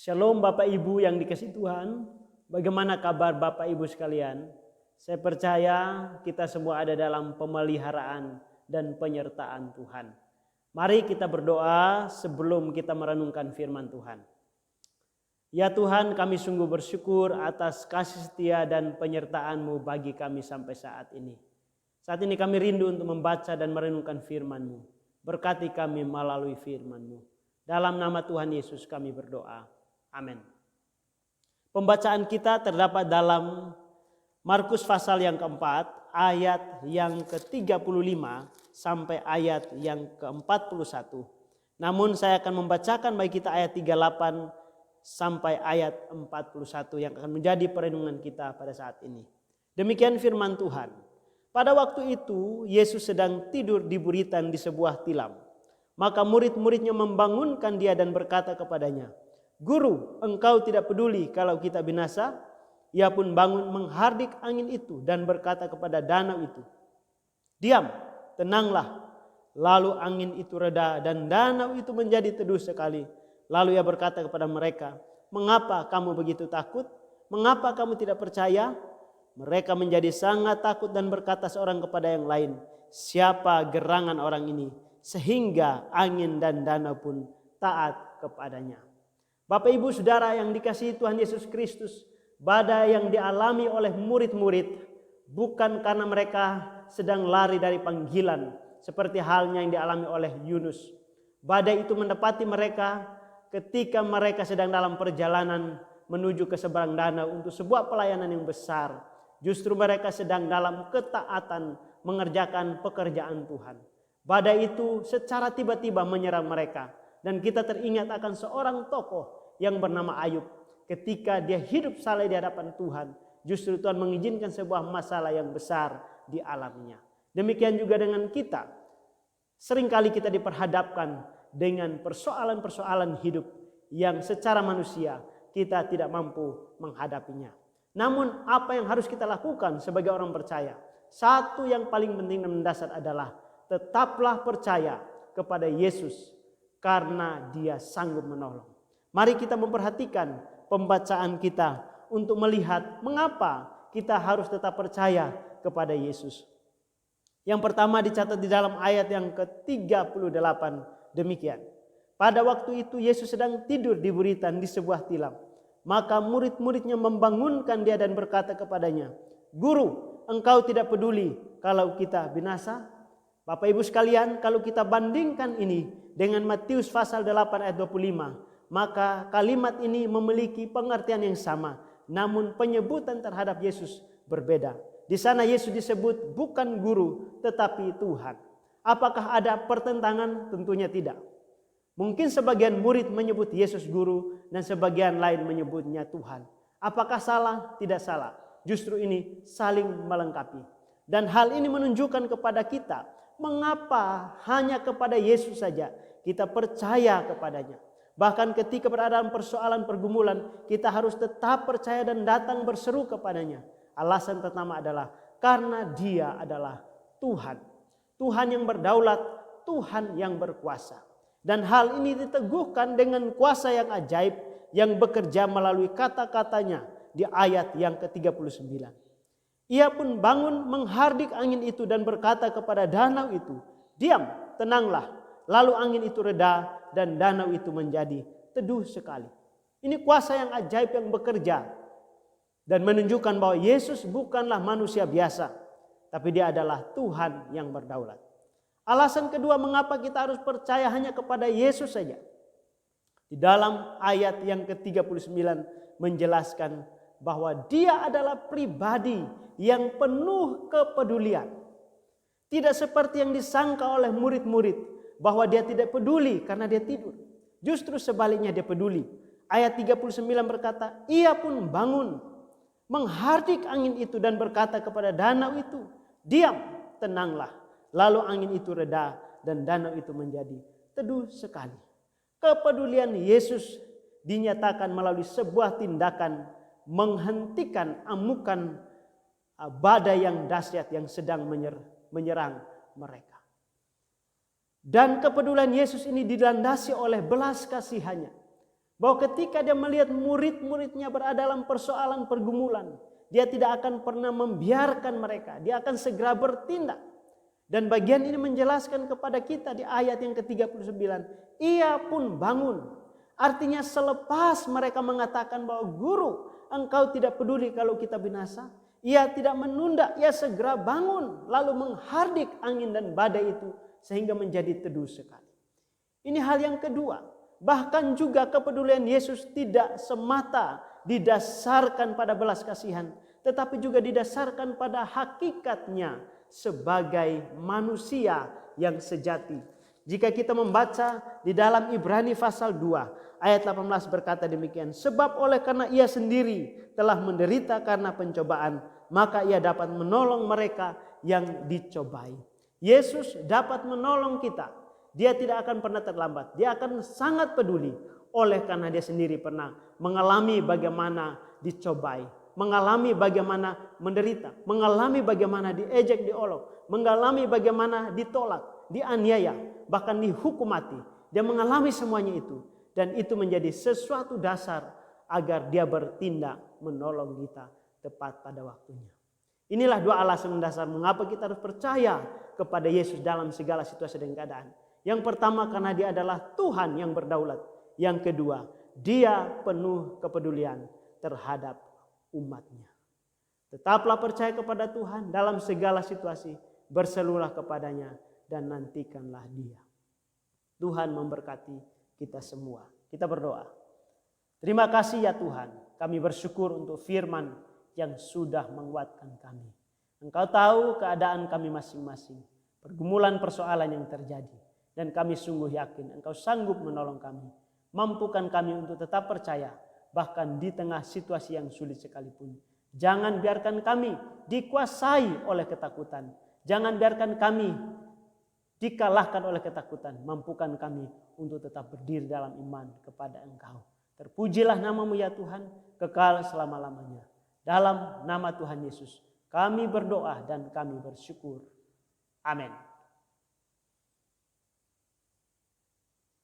Shalom Bapak Ibu yang dikasihi Tuhan. Bagaimana kabar Bapak Ibu sekalian? Saya percaya kita semua ada dalam pemeliharaan dan penyertaan Tuhan. Mari kita berdoa sebelum kita merenungkan firman Tuhan. Ya Tuhan, kami sungguh bersyukur atas kasih setia dan penyertaan-Mu bagi kami sampai saat ini. Saat ini kami rindu untuk membaca dan merenungkan firman-Mu. Berkati kami melalui firman-Mu. Dalam nama Tuhan Yesus kami berdoa. Amin. Pembacaan kita terdapat dalam Markus pasal yang keempat, ayat yang ke-35 sampai ayat yang ke-41. Namun saya akan membacakan bagi kita ayat 38 sampai ayat 41 yang akan menjadi perenungan kita pada saat ini. Demikian firman Tuhan. Pada waktu itu Yesus sedang tidur di buritan di sebuah tilam. Maka murid-muridnya membangunkan dia dan berkata kepadanya, "Guru, engkau tidak peduli kalau kita binasa?" Ia pun bangun menghardik angin itu dan berkata kepada danau itu, "Diam, tenanglah." Lalu angin itu reda dan danau itu menjadi teduh sekali. Lalu ia berkata kepada mereka, "Mengapa kamu begitu takut? Mengapa kamu tidak percaya?" Mereka menjadi sangat takut dan berkata seorang kepada yang lain, "Siapa gerangan orang ini sehingga angin dan danau pun taat kepadanya?" Bapak Ibu Saudara yang dikasihi Tuhan Yesus Kristus, badai yang dialami oleh murid-murid bukan karena mereka sedang lari dari panggilan seperti halnya yang dialami oleh Yunus. Badai itu mendapati mereka ketika mereka sedang dalam perjalanan menuju ke seberang danau untuk sebuah pelayanan yang besar. Justru mereka sedang dalam ketaatan mengerjakan pekerjaan Tuhan. Badai itu secara tiba-tiba menyerang mereka. Dan kita teringat akan seorang tokoh yang bernama Ayub. Ketika dia hidup saleh di hadapan Tuhan, justru Tuhan mengizinkan sebuah masalah yang besar dialaminya. Demikian juga dengan kita. Seringkali kita diperhadapkan dengan persoalan-persoalan hidup yang secara manusia kita tidak mampu menghadapinya. Namun apa yang harus kita lakukan sebagai orang percaya? Satu yang paling penting dan mendasar adalah tetaplah percaya kepada Yesus karena Dia sanggup menolong. Mari kita memperhatikan pembacaan kita untuk melihat mengapa kita harus tetap percaya kepada Yesus. Yang pertama dicatat di dalam ayat yang ke-38 demikian. Pada waktu itu Yesus sedang tidur di buritan di sebuah tilam. Maka murid-muridnya membangunkan dia dan berkata kepadanya, "Guru, engkau tidak peduli kalau kita binasa?" Bapak Ibu sekalian, kalau kita bandingkan ini dengan Matius pasal 8 ayat 25, maka kalimat ini memiliki pengertian yang sama, namun penyebutan terhadap Yesus berbeda. Di sana Yesus disebut bukan guru tetapi Tuhan. Apakah ada pertentangan? Tentunya tidak. Mungkin sebagian murid menyebut Yesus guru dan sebagian lain menyebutnya Tuhan. Apakah salah? Tidak salah. Justru ini saling melengkapi. Dan hal ini menunjukkan kepada kita mengapa hanya kepada Yesus saja kita percaya kepadanya. Bahkan ketika berada dalam persoalan pergumulan, kita harus tetap percaya dan datang berseru kepadanya. Alasan pertama adalah karena Dia adalah Tuhan. Tuhan yang berdaulat, Tuhan yang berkuasa. Dan hal ini diteguhkan dengan kuasa yang ajaib yang bekerja melalui kata-katanya di ayat yang ke-39. Ia pun bangun menghardik angin itu dan berkata kepada danau itu, "Diam, tenanglah." Lalu angin itu reda dan danau itu menjadi teduh sekali. Ini kuasa yang ajaib yang bekerja dan menunjukkan bahwa Yesus bukanlah manusia biasa, tapi Dia adalah Tuhan yang berdaulat. Alasan kedua mengapa kita harus percaya hanya kepada Yesus saja. Di dalam ayat yang ke-39 menjelaskan bahwa Dia adalah pribadi yang penuh kepedulian. Tidak seperti yang disangka oleh murid-murid bahwa Dia tidak peduli karena dia tidur. Justru sebaliknya Dia peduli. Ayat 39 berkata, ia pun bangun menghardik angin itu dan berkata kepada danau itu, "Diam, tenanglah." Lalu angin itu reda dan danau itu menjadi teduh sekali. Kepedulian Yesus dinyatakan melalui sebuah tindakan menghentikan amukan badai yang dahsyat yang sedang menyerang mereka. Dan kepedulian Yesus ini dilandasi oleh belas kasihannya. Bahwa ketika dia melihat murid-muridnya berada dalam persoalan pergumulan, dia tidak akan pernah membiarkan mereka. Dia akan segera bertindak. Dan bagian ini menjelaskan kepada kita di ayat yang ke-39. Ia pun bangun. Artinya selepas mereka mengatakan bahwa guru, engkau tidak peduli kalau kita binasa. Ia tidak menunda, ia segera bangun. Lalu menghardik angin dan badai itu sehingga menjadi teduh sekali. Ini hal yang kedua. Bahkan juga kepedulian Yesus tidak semata didasarkan pada belas kasihan, tetapi juga didasarkan pada hakikatnya sebagai manusia yang sejati. Jika kita membaca di dalam Ibrani pasal 2 ayat 18 berkata demikian. Sebab oleh karena ia sendiri telah menderita karena pencobaan, maka ia dapat menolong mereka yang dicobai. Yesus dapat menolong kita. Dia tidak akan pernah terlambat. Dia akan sangat peduli. Oleh karena dia sendiri pernah mengalami bagaimana dicobai. Mengalami bagaimana menderita. Mengalami bagaimana diejek, diolok. Mengalami bagaimana ditolak, dianiaya. Bahkan dihukum mati. Dia mengalami semuanya itu. Dan itu menjadi sesuatu dasar agar dia bertindak menolong kita tepat pada waktunya. Inilah dua alasan mendasar mengapa kita harus percaya kepada Yesus dalam segala situasi dan keadaan. Yang pertama karena dia adalah Tuhan yang berdaulat. Yang kedua, dia penuh kepedulian terhadap umatnya. Tetaplah percaya kepada Tuhan dalam segala situasi. Berseluruhlah kepadanya dan nantikanlah dia. Tuhan memberkati kita semua. Kita berdoa. Terima kasih ya Tuhan. Kami bersyukur untuk firman yang sudah menguatkan kami. Engkau tahu keadaan kami masing-masing. Pergumulan persoalan yang terjadi. Dan kami sungguh yakin Engkau sanggup menolong kami. Mampukan kami untuk tetap percaya. Bahkan di tengah situasi yang sulit sekalipun. Jangan biarkan kami dikuasai oleh ketakutan. Jangan biarkan kami dikalahkan oleh ketakutan. Mampukan kami untuk tetap berdiri dalam iman kepada Engkau. Terpujilah nama-Mu ya Tuhan. Kekal selama-lamanya. Dalam nama Tuhan Yesus. Kami berdoa dan kami bersyukur. Amin.